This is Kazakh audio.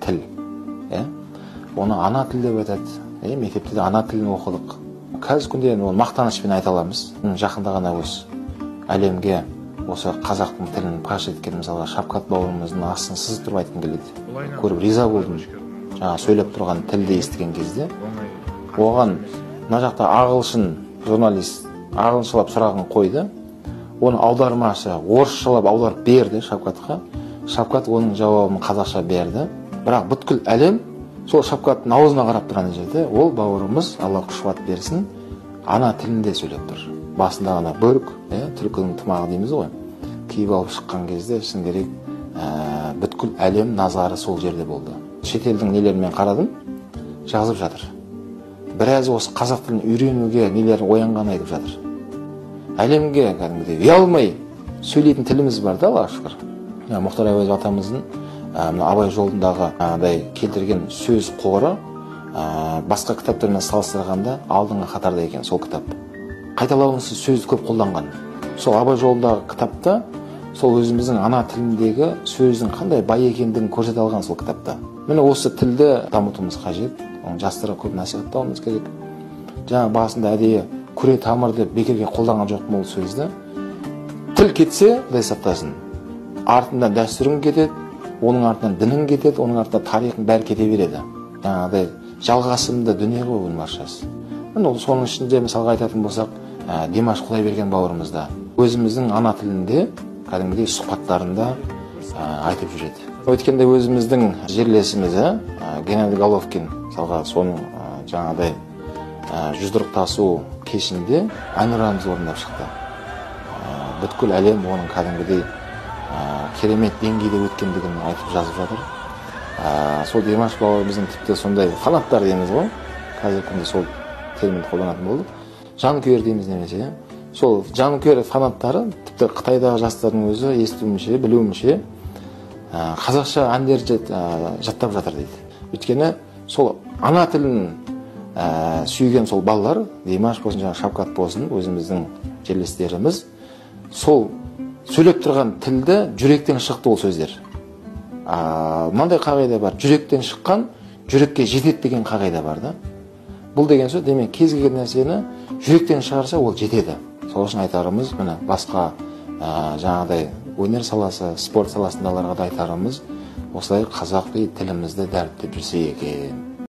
тіл. Оны ана тіл деп айтады. Мектепте де ана тілін оқыдық. Қазіргі күнде оны мақтанышпен айта аламыз. Жақында ғана осы әлемге осы қазақтың тілін паш еткен мысалға Шапкат бауырымыздың астын сызып тұрып айтқым келеді. Көріп риза болдым. Жаңа сөйлеп тұрған тілді естіген кезде. Оған мына жақта ағылшын журналист ағылшыншалап сұрағын қойды. Оны аудармашы орысшалап аударып берді Шапкатқа. Шапкат оның жауабын қазақша берді. Бірақ бүткіл әлем сол Шапкаттың аузына қарап тұрған жерде ол бауырымыз, Алла күш-қуат берсін, ана тілінде сөйлеп тұр. Басында ғана бөрік, түлкінің тымағы дейміз ғой. Киіп алып шыққан кезде шын керек бүткіл әлем назары сол жерде болды. Шетелдің нелерімен қарадым, жазып жатыр. Біраз осы қазақ тілін үйренуге нелер оянғанын айтып жатыр. Әлемге кәдімгідей ұялмай сөйлейтін тіліміз бар да, Аллаға шүкір. Мұхтар Әуезов атамыздың Абай жолындағы келтірген сөз қоры басқа кітаптармен салыстырғанда алдыңғы қатарда екен сол кітап. Қайталауынсыз сөз көп қолданған. Сол Абай жолындағы кітапта сол өзіміздің ана тіліндегі сөздің қандай бай екендігін көрсете алған сол кітапта. Міне осы тілді дамытуымыз қажет. Оны жастарға көп насихаттауымыз керек. Жаңа басында әдейі күре тамыр деп бекерге қолданған жоқпын ол сөзді. Тіл кетсе, Құдай сақтасын, артынан дәстүрің кетеді, оның артынан дінің кетеді, оның артынан тарихың бәрі кете береді. Жаңағыдай жалғасымды дүние ғой оның баршасы. Соның ішінде мысалға айтатын болсақ, Димаш Құдайберген бауырымызда өзіміздің ана тілінде кәдімгідей сұхбаттарында айтып жүреді. Өткенде өзіміздің жерлесіміз Геннадий Головкин мысалға соның жаңағыдай жұдырықтасу кешінде әнұранымызды орындап шықты. Бүткіл әлем оның кәдімгідей керемет деңгейде өткендігін айтып жазып жатыр. Сол Димаш бауырымыздың тіпті сондай фанаттар дейміз ғой. Қазіргі күнде сол терминді қолданатын болды. Жанкүйер дейміз немесе. Сол жанкүйер фанаттары тіпті Қытайдағы жастардың өзі естуімше, білуімше қазақша әндер жаттап жатыр дейді. Өйткені сол ана тілін сүйген сол балалар, Димаш болсын, Шапкат болсын, өзіміздің жерлестеріміз, сол сөйлеп тұрған тілді жүректен шықты ол сөздер. Мынандай қағида бар, жүректен шыққан жүрекке жетеді деген қағида бар да. Бұл деген сөз, демек кез келген нәрсені жүректен шығарса ол жетеді. Сол үшін айтарымыз, міне басқа жаңағыдай өнер саласы, спорт саласындағыларға да айтарымыз, осылай қазақи тілімізді дәріптеп жүрсе екен.